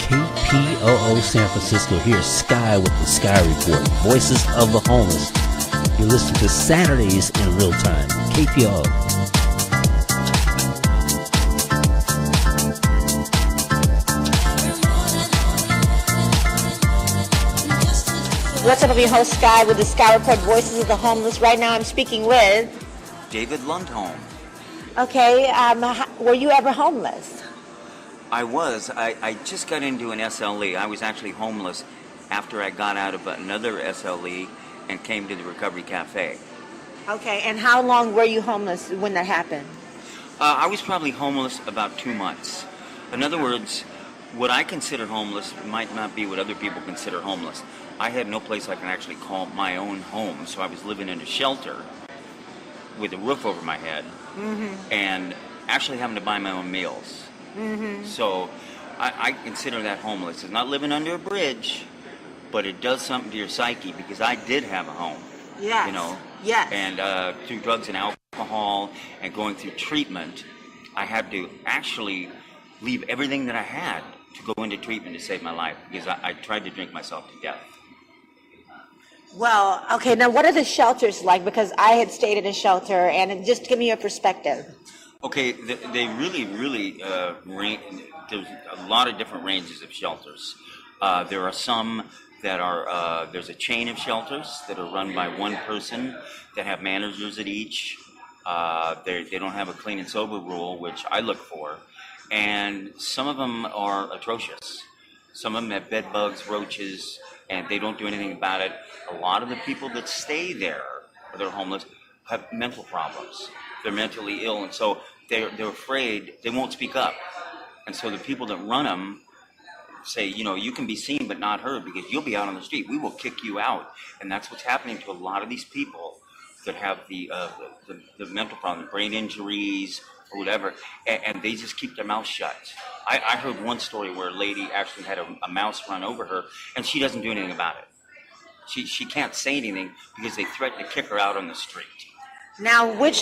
KPOO San Francisco. Here's Sky with the Theskyereport, Voices of the Homeless. You're listening to Saturdays in Real Time, KPOO. What's up, I'm your host, Sky, with the Theskyereport, Voices of the Homeless. Right now I'm speaking with David Lundholm. Okay, were you ever homeless? I was. I just got into an SLE. I was actually homeless after I got out of another SLE and came to the Recovery Cafe. Okay, and how long were you homeless when that happened? I was probably homeless about 2 months. In other words, what I consider homeless might not be what other people consider homeless. I had no place I can actually call my own home, so I was living in a shelter with a roof over my head, and actually having to buy my own meals. So I consider that homeless. It's not living under a bridge, but it does something to your psyche, because I did have a home. Yes. You know? Yes. And through drugs and alcohol and going through treatment, I had to actually leave everything that I had to go into treatment to save my life, because I tried to drink myself to death. Well, okay, now what are the shelters like? Because I had stayed in a shelter, and just give me your perspective. Okay, they really there's a lot of different ranges of shelters. There are some that are, there's a chain of shelters that are run by one person that have managers at each. They don't have a clean and sober rule, which I look for. And some of them are atrocious. Some of them have bed bugs, roaches, and they don't do anything about it. A lot of the people that stay there, or they're homeless, have mental problems. They're mentally ill, and so they're afraid, they won't speak up. And so the people that run them say, you know, you can be seen but not heard, because you'll be out on the street. We will kick you out. And that's what's happening to a lot of these people that have the mental problem, brain injuries, or whatever, and they just keep their mouth shut. I heard one story where a lady actually had a mouse run over her, and she doesn't do anything about it. She can't say anything because they threaten to kick her out on the street. Now, which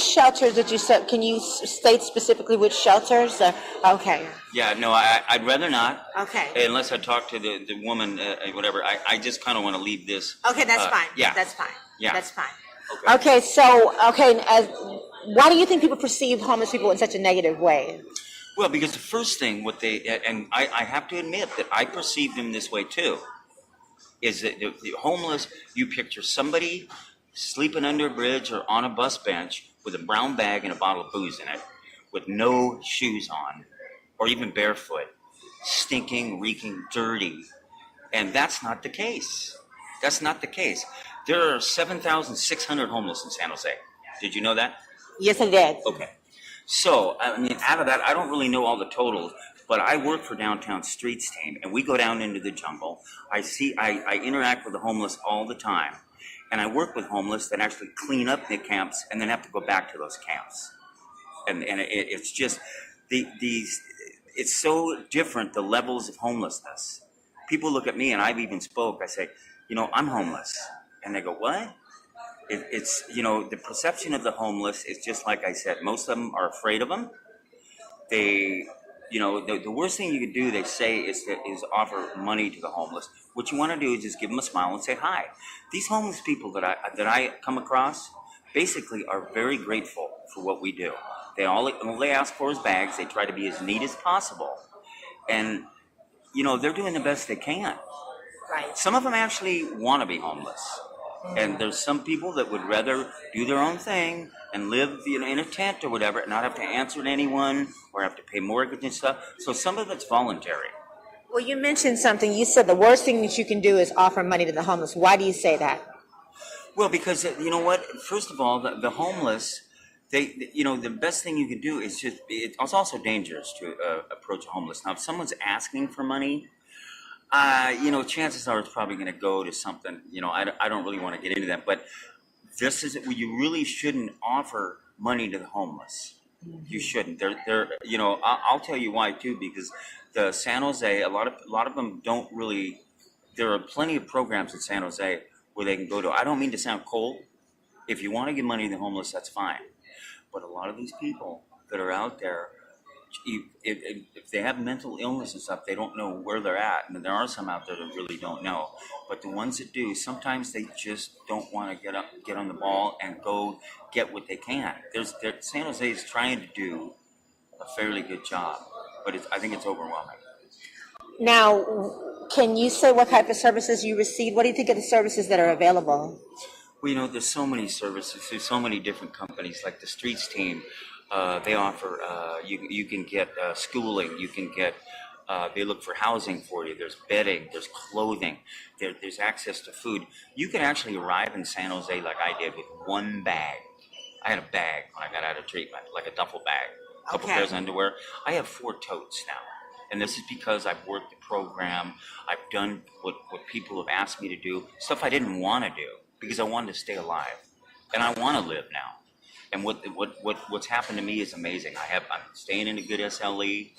shelters did you say? Can you state specifically which shelters? Okay. Yeah, no, I'd rather not. Okay. Unless I talk to the woman, whatever. I just kind of want to leave this. Okay, that's fine. Yeah. That's fine. Yeah. That's fine. Okay. Why do you think people perceive homeless people in such a negative way? Well, because the first thing, and I have to admit that I perceive them this way too, is that the homeless, you picture somebody sleeping under a bridge or on a bus bench with a brown bag and a bottle of booze in it, with no shoes on, or even barefoot, stinking, reeking, dirty. And that's not the case. That's not the case. There are 7,600 homeless in San Jose. Did you know that? Yes, I did. Okay. So, I mean, out of that, I don't really know all the totals, but I work for Downtown Streets team, and we go down into the jungle. I interact with the homeless all the time, and I work with homeless that actually clean up the camps and then have to go back to those camps. And it's just, it's so different, the levels of homelessness. People look at me, and I've even spoke, I say, you know, I'm homeless. And they go, what? It's, you know, the perception of the homeless is just like I said. Most of them are afraid of them. They, you know, the worst thing you can do, they say, is offer money to the homeless. What you want to do is just give them a smile and say hi. These homeless people that I come across basically are very grateful for what we do. All they ask for is bags. They try to be as neat as possible. And, you know, they're doing the best they can. Right. Some of them actually want to be homeless. And there's some people that would rather do their own thing and live, you know, in a tent or whatever, and not have to answer to anyone or have to pay mortgage and stuff. So some of it's voluntary. Well, you mentioned something. You said the worst thing that you can do is offer money to the homeless. Why do you say that? Well, because, you know what? First of all, the homeless, you know, the best thing you can do is just, it's also dangerous to approach a homeless. Now, if someone's asking for money, you know, chances are it's probably going to go to something, you know, I don't really want to get into that, but this is, you really shouldn't offer money to the homeless. You shouldn't. They're you know, I'll tell you why too, because the San Jose, a lot of them don't really, there are plenty of programs in San Jose where they can go to. I don't mean to sound cold. If you want to give money to the homeless, that's fine. But a lot of these people that are out there if they have mental illness and stuff, they don't know where they're at. And there are some out there that really don't know. But the ones that do, sometimes they just don't want to get on the ball and go get what they can. San Jose is trying to do a fairly good job, but I think it's overwhelming. Now, can you say what type of services you receive? What do you think of the services that are available? Well, there's so many services. There's so many different companies, like the Streets team. They offer, you can get schooling, you can get, they look for housing for you. There's bedding, there's clothing, there's access to food. You can actually arrive in San Jose like I did with one bag. I had a bag when I got out of treatment, like a duffel bag, a couple pairs of underwear. I have 4 totes now. And this is because I've worked the program. I've done what people have asked me to do, stuff I didn't want to do because I wanted to stay alive. And I want to live now. And what's happened to me is amazing. I'm staying in a good SLE.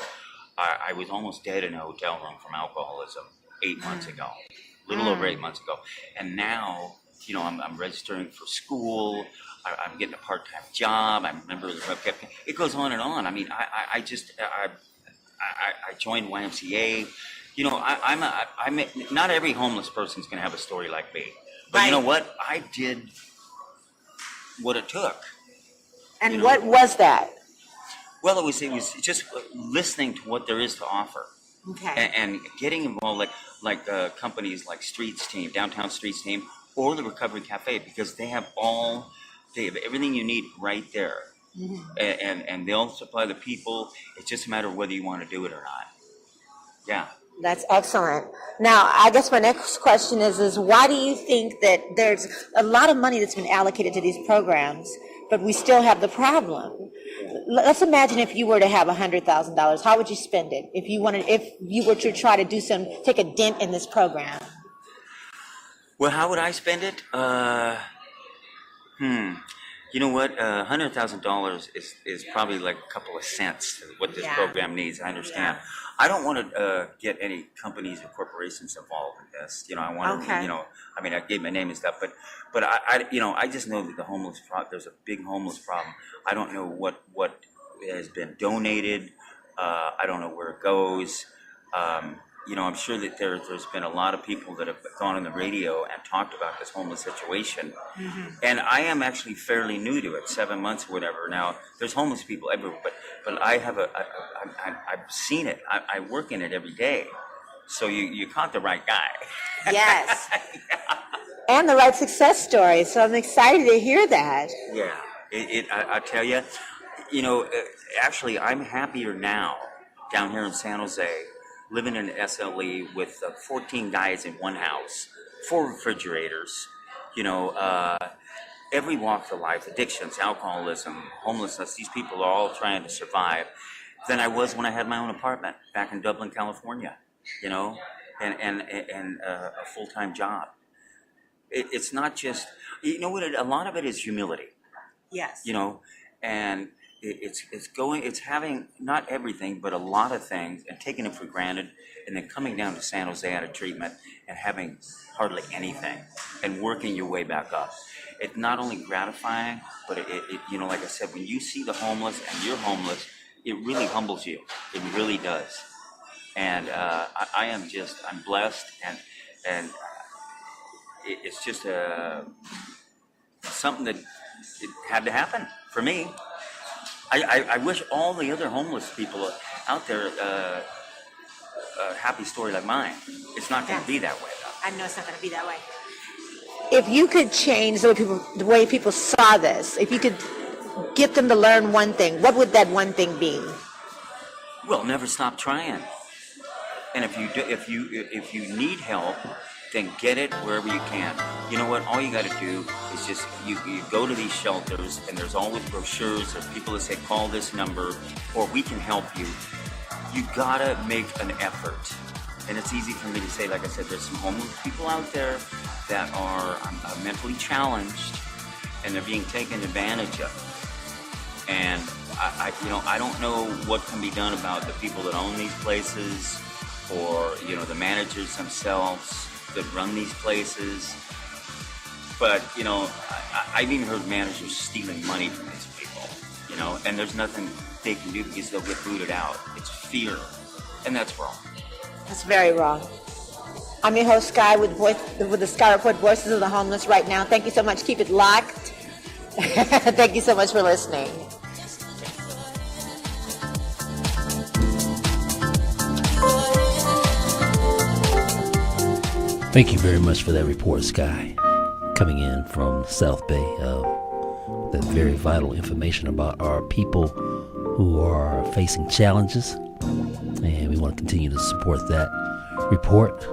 I was almost dead in a hotel room from alcoholism 8 months ago, a little over 8 months ago. And now, I'm registering for school. I'm getting a part-time job. I'm a member of the it goes on and on. I mean, I joined YMCA. I'm not every homeless person's going to have a story like me. But you know what? I did what it took. And what was that? Well, it was just listening to what there is to offer. Okay. And getting involved, like companies like Streets Team, Downtown Streets Team, or the Recovery Cafe, because they have everything you need right there. Mm-hmm. And they'll supply the people. It's just a matter of whether you want to do it or not. Yeah. That's excellent. Now, I guess my next question is why do you think that there's a lot of money that's been allocated to these programs, but we still have the problem? Let's imagine if you were to have $100,000, how would you spend it? If you were to try to take a dent in this program? Well, how would I spend it? You know what? $100,000 is probably like a couple of cents to what this program needs. I understand. Yeah. I don't want to get any companies or corporations involved in this. I want to, I gave my name and stuff, but I just know that the homeless there's a big homeless problem. I don't know what has been donated. I don't know where it goes. I'm sure that there's been a lot of people that have gone on the radio and talked about this homeless situation. Mm-hmm. And I am actually fairly new to it, 7 months or whatever. Now, there's homeless people everywhere, but I've seen it. I work in it every day. So you caught the right guy. Yes. Yeah. And the right success story. So I'm excited to hear that. Yeah. I tell you, actually, I'm happier now down here in San Jose, living in an SLE with 14 guys in one house, 4 refrigerators, every walk of life, addictions, alcoholism, homelessness, these people are all trying to survive, than I was when I had my own apartment back in Dublin, California, and a full-time job. It's not just, a lot of it is humility. Yes. And it's having not everything, but a lot of things and taking it for granted, and then coming down to San Jose out of treatment and having hardly anything and working your way back up. It's not only gratifying, but it like I said, when you see the homeless and you're homeless, it really humbles you. It really does. And I'm blessed, and it's just something that it had to happen for me. I wish all the other homeless people out there a happy story like mine. It's not going to be that way, though. I know it's not going to be that way. If you could change the way people saw this, if you could get them to learn one thing, what would that one thing be? Well, never stop trying. And if you need help, then get it wherever you can. You know what? All you got to do is just you go to these shelters, and there's always brochures. There's people that say call this number, or we can help you. You gotta make an effort. And it's easy for me to say, like I said, there's some homeless people out there that are mentally challenged, and they're being taken advantage of. And I don't know what can be done about the people that own these places, or the managers themselves that run these places. But I've even heard managers stealing money from these people, and there's nothing they can do because they'll get booted out. It's fear, and that's wrong. That's very wrong. I'm your host, Sky, with the Sky Report, Voices of the Homeless right now. Thank you so much. Keep it locked. Thank you so much for listening. Thank you very much for that report, Sky, coming in from South Bay. That very vital information about our people who are facing challenges, and we want to continue to support that report.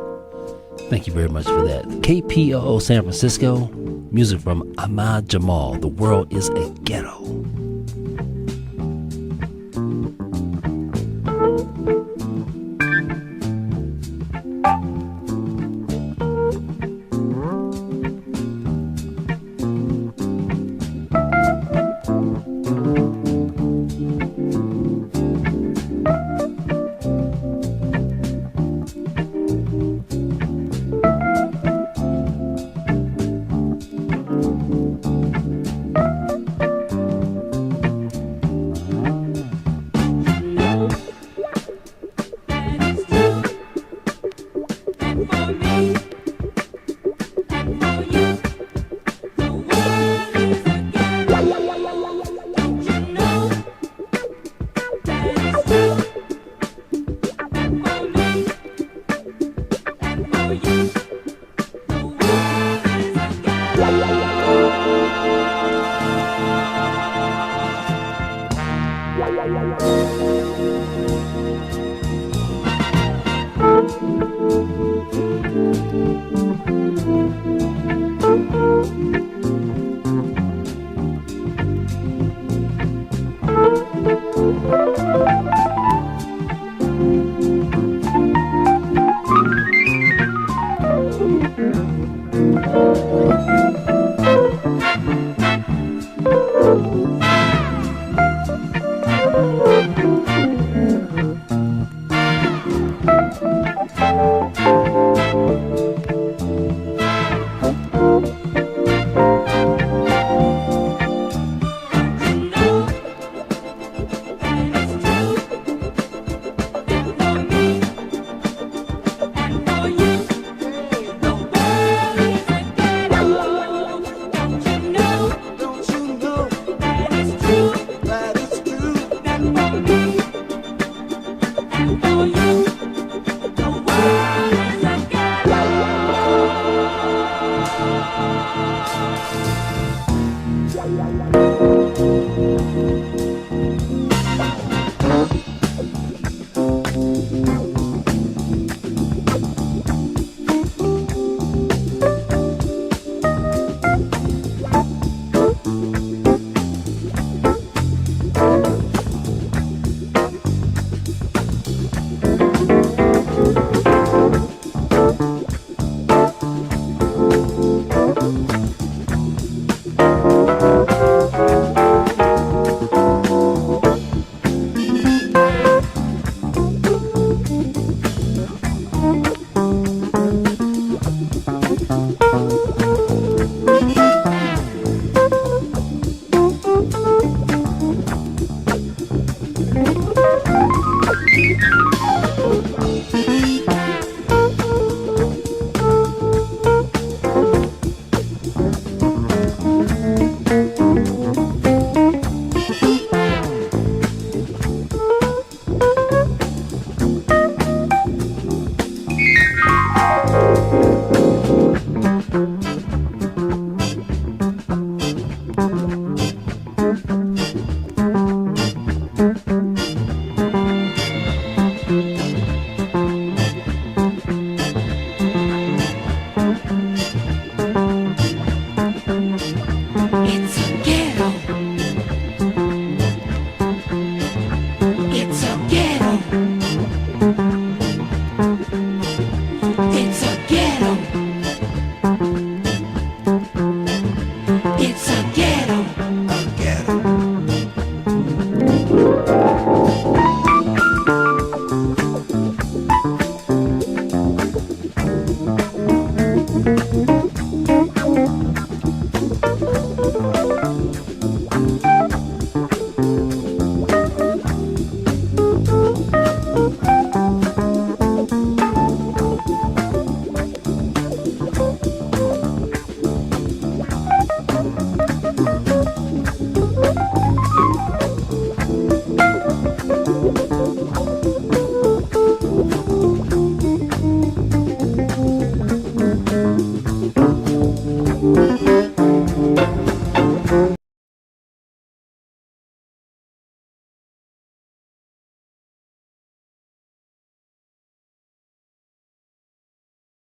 Thank you very much for that. KPOO San Francisco, music from Ahmad Jamal, The World is a Ghetto.